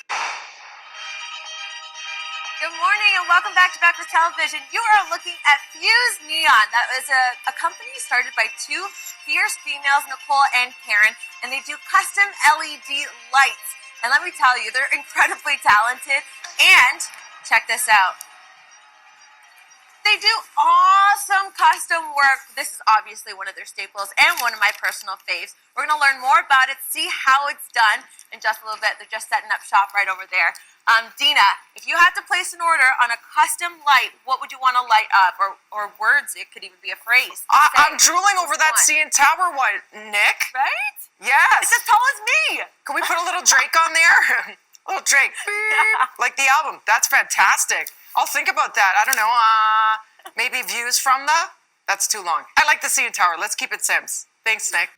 Good morning and welcome back to Breakfast Television. You are looking at Fuse Neon. That was a company started by two fierce females, Nicole and Karen, and they do custom LED lights. And let me tell you, they're incredibly talented. And check this out. They do awesome custom work. This is obviously one of their staples and one of my personal faves. We're going to learn more about it, see how it's done in just a little bit. They're just setting up shop right over there. Dina, if you had to place an order on a custom light, what would you want to light up? Or words, it could even be a phrase. I'm drooling over that CN Tower one, Nick. Right? Yes. It's as tall as me. Can we put a little Drake on there? A little Drake. Like the album. That's fantastic. I'll think about that. I don't know. Maybe views from the? That's too long. I like the CN Tower. Let's keep it Sims. Thanks, Nick.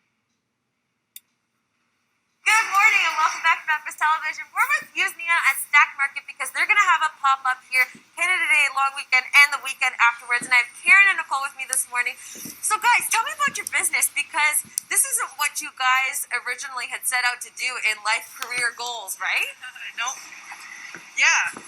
Good morning and welcome back to Breakfast Television. We're with Fuse Neon at Stack Market because they're going to have a pop-up here, Canada Day long weekend and the weekend afterwards. And I have Karen and Nicole with me this morning. So guys, tell me about your business because this isn't what you guys originally had set out to do in life career goals, right? No. Yeah.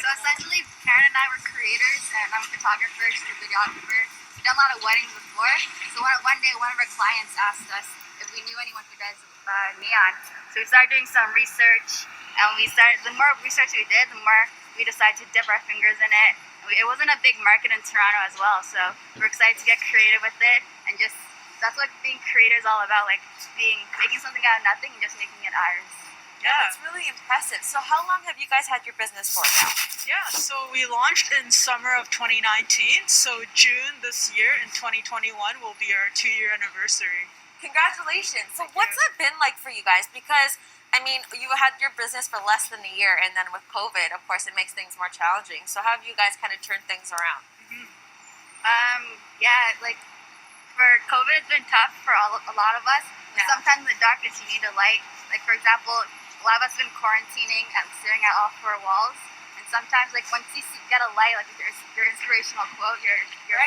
So essentially, Karen and I were creators, and I'm a photographer, she's a videographer. We've done a lot of weddings before. So one day, one of our clients asked us if we knew anyone who does neon. So we started doing some research, and the more research we did, the more we decided to dip our fingers in it. It wasn't a big market in Toronto as well, so we're excited to get creative with it, and just that's what being creator is all about, like making something out of nothing and just making it ours. Yeah, it's really impressive. So how long have you guys had your business for now? Yeah, so we launched in summer of 2019. So June this year in 2021 will be our 2-year anniversary. Congratulations. So what's that been like for you guys? Because, I mean, you had your business for less than a year, and then with COVID, of course, it makes things more challenging. So how have you guys kind of turned things around? Like for COVID, it's been tough for a lot of us. Yeah. Sometimes in the darkness, you need a light. Like, for example, a lot of us have been quarantining and staring at all four walls. And sometimes, like, once you get a light, like your inspirational quote, your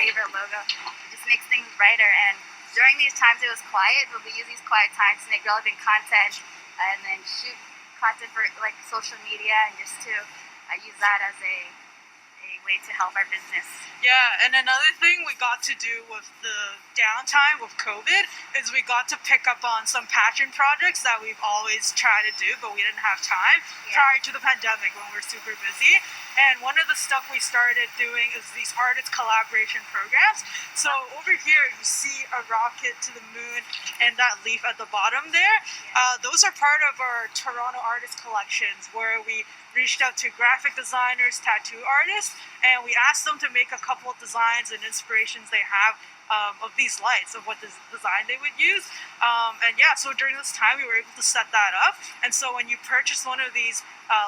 favorite logo, it just makes things brighter. And during these times, it was quiet, but we use these quiet times to make relevant content and then shoot content for, like, social media and just to use that as a way to help our business. Yeah, and another thing we got to do with the downtime with COVID is we got to pick up on some passion projects that we've always tried to do, but we didn't have time prior to the pandemic when we were super busy. And one of the stuff we started doing is these artist collaboration programs. So over here, you see a rocket to the moon and that leaf at the bottom there. Those are part of our Toronto artist collections where we reached out to graphic designers, tattoo artists, and we asked them to make a couple of designs and inspirations they have of these lights, of what design they would use. So during this time, we were able to set that up. And so when you purchase one of these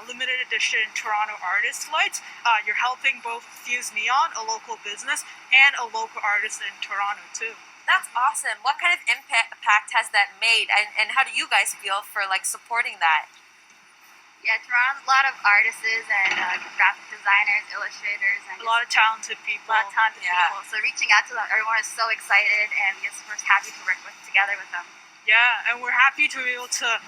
limited edition Toronto artist lights, you're helping both Fuse Neon, a local business, and a local artist in Toronto too. That's awesome. What kind of impact has that made? And how do you guys feel for, like, supporting that? Yeah, Toronto's a lot of artists and graphic designers, illustrators, and A lot of talented people. people. So reaching out to them, everyone is so excited, and we're happy to work together with them. Yeah, and we're happy to be able to,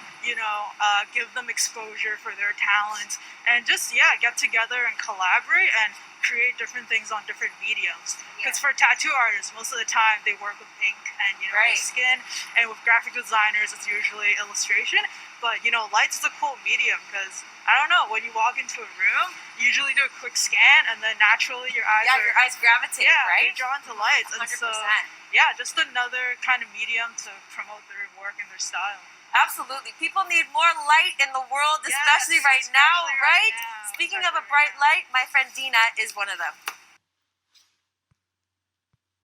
give them exposure for their talents and just, get together and collaborate and create different things on different mediums. Because for tattoo artists, most of the time they work with ink and, their skin, and with graphic designers, it's usually illustration. But, lights is a cool medium because, I don't know, when you walk into a room, you usually do a quick scan and then naturally your eyes your eyes gravitate, right? You're drawn to lights. 100%. And so, just another kind of medium to promote their work and their style. Absolutely. People need more light in the world, especially right now, right? Speaking of a bright light, my friend Dina is one of them.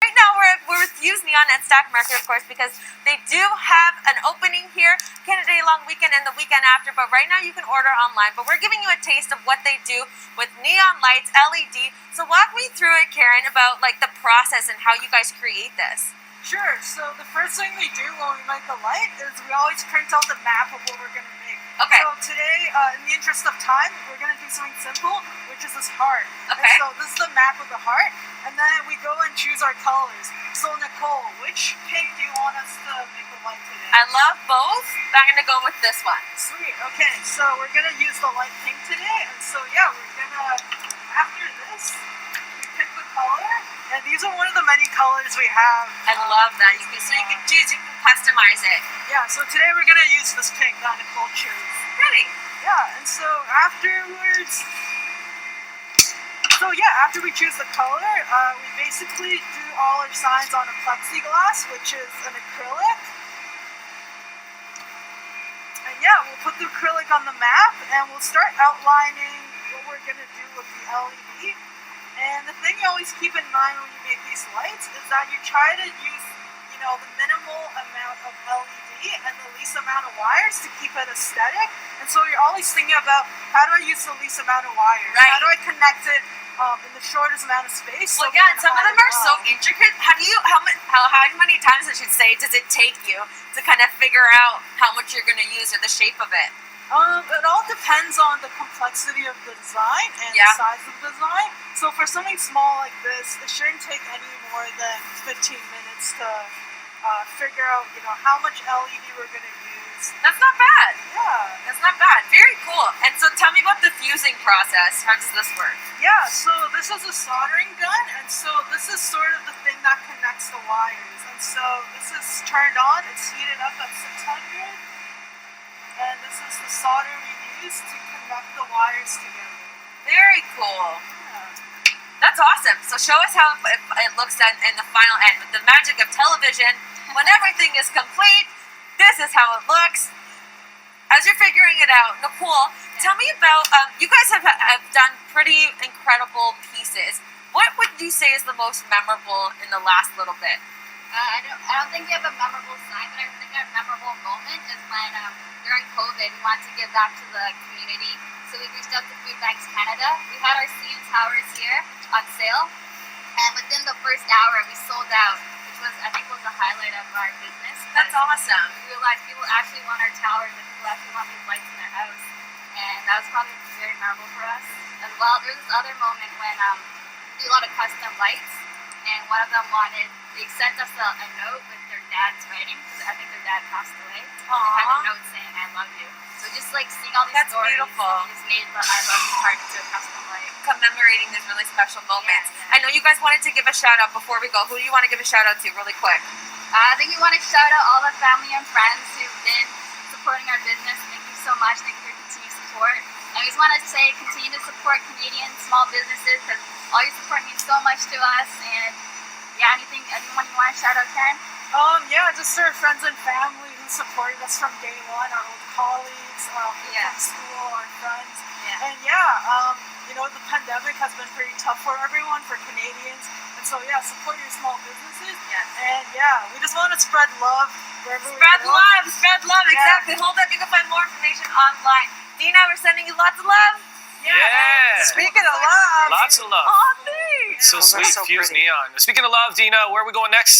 Right now we're with Fuse Neon at Stack Market, of course, because they do have an opening here, Canada Day long weekend and the weekend after, but right now you can order online. But we're giving you a taste of what they do with neon lights, LED. So walk me through it, Karen, about, like, the process and how you guys create this. Sure. So the first thing we do when we make a light is we always print out the map of what we're going to make. Okay. So today, in the interest of time, we're gonna do something simple, which is this heart. Okay. And so this is the map of the heart, and then we go and choose our colors. So Nicole, which pink do you want us to make the light today? I love both, but I'm gonna go with this one. Sweet. Okay, so we're gonna use the light pink today, and so yeah, we're gonna after this we pick the color, and these are one of the many colors we have. I love that. So you can choose, you can customize it. Yeah. So today we're gonna use this pink that Nicole chose. Pretty. Yeah, and so afterwards, after we choose the color, we basically do all our signs on a plexiglass, which is an acrylic. And yeah, we'll put the acrylic on the map, and we'll start outlining what we're gonna do with the LED. And the thing you always keep in mind when you make these lights is that you try to use, the minimal amount of LED and the least amount of wires to keep it aesthetic. And so you're always thinking about, how do I use the least amount of wires? Right. How do I connect it in the shortest amount of space? Well, so yeah, we and can some of hide them it are so well? intricate. How many times I should say does it take you to kind of figure out how much you're gonna use or the shape of it? It all depends on the complexity of the design and Yeah. the size of the design. So for something small like this, it shouldn't take any more than 15 minutes to figure out, how much LED we're gonna use. That's not bad. Yeah. That's not bad. Very cool. And so tell me about the fusing process. How does this work? Yeah, so this is a soldering gun, and so this is sort of the thing that connects the wires. And so this is turned on, it's heated up at 600, and this is the solder we use to connect the wires together. Very cool. Yeah. That's awesome. So show us how it looks in the final end. With the magic of television, when everything is complete, this is how it looks. As you're figuring it out, Nicole, tell me about, you guys have done pretty incredible pieces. What would you say is the most memorable in the last little bit? I don't think we have a memorable sign, but I think our memorable moment is when during COVID we wanted to give back to the community. So we reached out to Food Banks Canada. We had our CN towers here on sale, and within the first hour we sold out, which I think was the highlight of our business. That's awesome. We realized people actually want our towers and people actually want these lights in their house, and that was probably very memorable for us. As well, there was this other moment when we do a lot of custom lights, and one of them they sent us a note with their dad's writing, because I think their dad passed away. They had a note saying, "I love you." So just like seeing all these That's stories, beautiful. just made the I love you part into a custom light. Commemorating these really special moments. Yeah. I know you guys wanted to give a shout out before we go. Who do you want to give a shout out to really quick? I think we want to shout out all the family and friends who've been supporting our business. Thank you so much. Thank you for your continued support. And we just want to say, continue to support Canadian small businesses, because all your support means so much to us. And yeah, anyone you want to shout out, Karen? Yeah, just our friends and family who supported us from day one, our old colleagues, from school, our friends. Yeah. And the pandemic has been pretty tough for everyone, for Canadians. And so support your small businesses. Yes. And we just want to spread love wherever we Spread go. love, Yeah. exactly. Hold up, you can find more information online. Dina, we're sending you lots of love. Yeah. Speaking of love. Lots of love. Oh, thanks. So Those are sweet. so Fuse pretty. neon. Speaking of love, Dina, where are we going next?